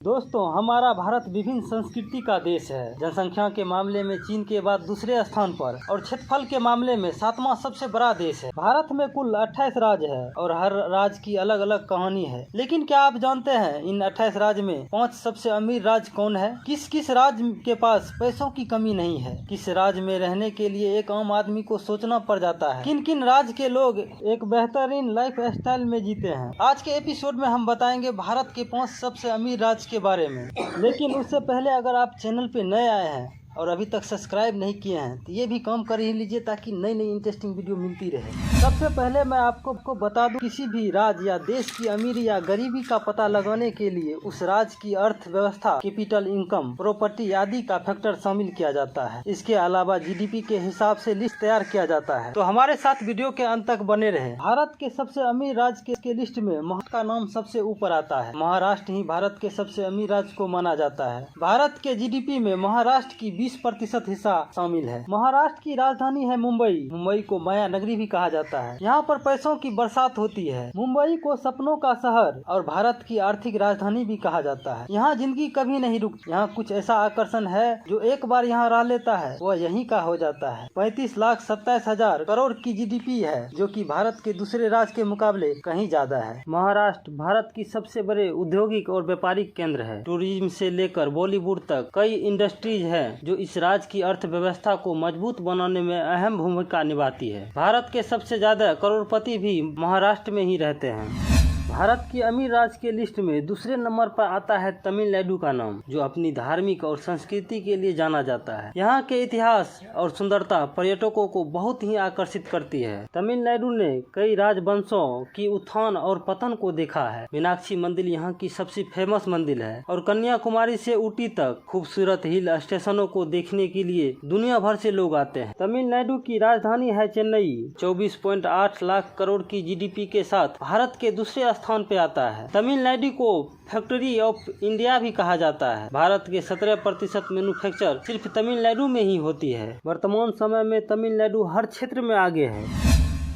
दोस्तों, हमारा भारत विभिन्न संस्कृति का देश है। जनसंख्या के मामले में चीन के बाद दूसरे स्थान पर और क्षेत्रफल के मामले में 7वां सबसे बड़ा देश है। भारत में कुल 28 राज्य है और हर राज्य की अलग अलग कहानी है। लेकिन क्या आप जानते हैं इन 28 राज्य में 5 सबसे अमीर राज्य कौन है? किस किस राज्य के पास पैसों की कमी नहीं है? किस राज्य में रहने के लिए एक आम आदमी को सोचना पड़ जाता है? किन किन राज्य के लोग एक बेहतरीन लाइफ स्टाइल में जीते हैं? आज के एपिसोड में हम बताएंगे भारत के 5 सबसे अमीर राज्य के बारे में। लेकिन उससे पहले अगर आप चैनल पे नए आए हैं और अभी तक सब्सक्राइब नहीं किए हैं तो ये भी काम कर ही लीजिए ताकि नई नई इंटरेस्टिंग वीडियो मिलती रहे। सबसे पहले मैं आपको बता दूं, किसी भी राज्य या देश की अमीरी या गरीबी का पता लगाने के लिए उस राज्य की अर्थव्यवस्था, कैपिटल इनकम, प्रॉपर्टी आदि का फैक्टर शामिल किया जाता है। इसके अलावा जीडीपी के हिसाब से लिस्ट तैयार किया जाता है। तो हमारे साथ वीडियो के अंत तक बने रहे। भारत के सबसे अमीर राज्य के लिस्ट में महाराष्ट्र का नाम सबसे ऊपर आता है। महाराष्ट्र ही भारत के सबसे अमीर राज्य को माना जाता है। भारत के जीडीपी में महाराष्ट्र की 20% हिस्सा शामिल है। महाराष्ट्र की राजधानी है मुंबई। मुंबई को माया नगरी भी कहा जाता है। यहाँ पर पैसों की बरसात होती है। मुंबई को सपनों का शहर और भारत की आर्थिक राजधानी भी कहा जाता है। यहाँ जिंदगी कभी नहीं रुकती। यहाँ कुछ ऐसा आकर्षण है जो एक बार यहाँ रह लेता है वह यहीं का हो जाता है। 35,27,000 करोड़ की जीडीपी है जो कि भारत के दूसरे राज्य के मुकाबले कहीं ज्यादा है। महाराष्ट्र भारत की सबसे बड़े औद्योगिक और व्यापारिक केंद्र है। टूरिज्म से लेकर बॉलीवुड तक कई इंडस्ट्रीज है जो इस राज्य की अर्थव्यवस्था को मजबूत बनाने में अहम भूमिका निभाती है। भारत के सबसे ज्यादा करोड़पति भी महाराष्ट्र में ही रहते हैं। भारत की अमीर राज्य के लिस्ट में दूसरे नंबर पर आता है तमिलनाडु का नाम, जो अपनी धार्मिक और संस्कृति के लिए जाना जाता है। यहाँ के इतिहास और सुंदरता पर्यटकों को बहुत ही आकर्षित करती है। तमिलनाडु ने कई राजवंशों की उत्थान और पतन को देखा है। मीनाक्षी मंदिर यहाँ की सबसे फेमस मंदिर है और कन्याकुमारी से ऊटी तक खूबसूरत हिल स्टेशनों को देखने के लिए दुनिया भर से लोग आते हैं। तमिलनाडु की राजधानी है चेन्नई। 24.8 लाख करोड़ की जीडीपी के साथ भारत के दूसरे स्थान पे आता है। तमिलनाडु को फैक्ट्री ऑफ इंडिया भी कहा जाता है। भारत के 17% मैन्युफैक्चर सिर्फ तमिलनाडु में ही होती है। वर्तमान समय में तमिलनाडु हर क्षेत्र में आगे है।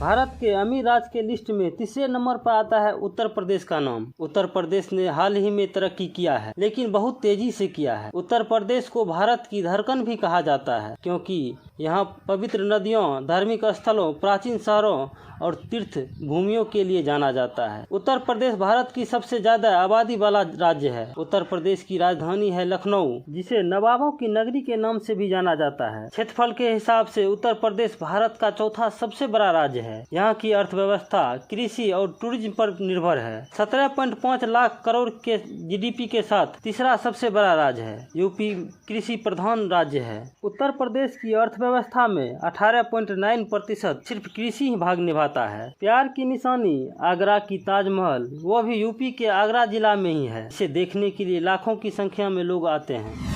भारत के अमीर राज्य के लिस्ट में तीसरे नंबर पर आता है उत्तर प्रदेश का नाम। उत्तर प्रदेश ने हाल ही में तरक्की किया है, लेकिन बहुत तेजी से किया है। उत्तर प्रदेश को भारत की धड़कन भी कहा जाता है क्योंकि यहाँ पवित्र नदियों, धार्मिक स्थलों, प्राचीन शहरों और तीर्थ भूमियों के लिए जाना जाता है। उत्तर प्रदेश भारत की सबसे ज्यादा आबादी वाला राज्य है। उत्तर प्रदेश की राजधानी है लखनऊ, जिसे नवाबों की नगरी के नाम से भी जाना जाता है। क्षेत्रफल के हिसाब से उत्तर प्रदेश भारत का चौथा सबसे बड़ा राज्य है। यहाँ की अर्थव्यवस्था कृषि और टूरिज्म पर निर्भर है। 17.5 लाख करोड़ के जीडीपी के साथ तीसरा सबसे बड़ा राज्य है। यूपी कृषि प्रधान राज्य है। उत्तर प्रदेश की अर्थव्यवस्था में 18.9% सिर्फ कृषि ही भाग निभाता है। प्यार की निशानी आगरा की ताजमहल, वो भी यूपी के आगरा जिला में ही है। इसे देखने के लिए लाखों की संख्या में लोग आते हैं।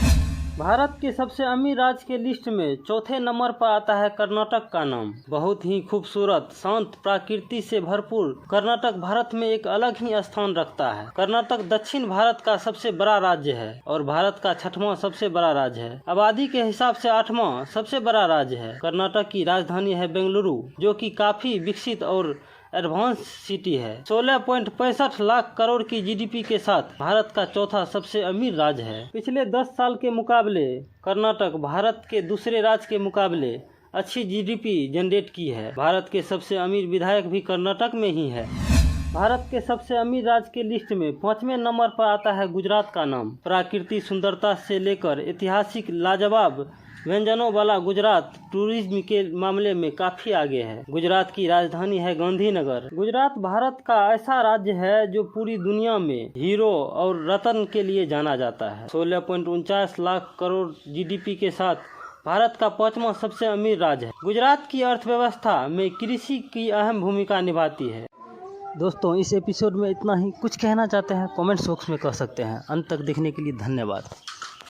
भारत के सबसे अमीर राज्य के लिस्ट में चौथे नंबर पर आता है कर्नाटक का नाम। बहुत ही खूबसूरत, शांत प्रकृति से भरपूर कर्नाटक भारत में एक अलग ही स्थान रखता है। कर्नाटक दक्षिण भारत का सबसे बड़ा राज्य है और भारत का 6वां सबसे बड़ा राज्य है। आबादी के हिसाब से 8वां सबसे बड़ा राज्य है। कर्नाटक की राजधानी है बेंगलुरु, जो कि काफी विकसित और एडवांस सिटी है। 16.65 लाख करोड़ की जीडीपी के साथ भारत का चौथा सबसे अमीर राज्य है। पिछले 10 साल के मुकाबले कर्नाटक भारत के दूसरे राज्य के मुकाबले अच्छी जीडीपी जनरेट की है। भारत के सबसे अमीर विधायक भी कर्नाटक में ही है। भारत के सबसे अमीर राज्य के लिस्ट में 5वें नंबर पर आता है गुजरात का नाम। प्राकृतिक सुंदरता से लेकर ऐतिहासिक लाजवाब व्यंजनों वाला गुजरात टूरिज्म के मामले में काफी आगे है। गुजरात की राजधानी है गांधीनगर। गुजरात भारत का ऐसा राज्य है जो पूरी दुनिया में हीरो और रत्न के लिए जाना जाता है। 16.49 लाख करोड़ जीडीपी के साथ भारत का 5वां सबसे अमीर राज्य है। गुजरात की अर्थव्यवस्था में कृषि की अहम भूमिका निभाती है। दोस्तों, इस एपिसोड में इतना ही। कुछ कहना चाहते हैं कमेंट बॉक्स में कह सकते हैं। अंत तक देखने के लिए धन्यवाद।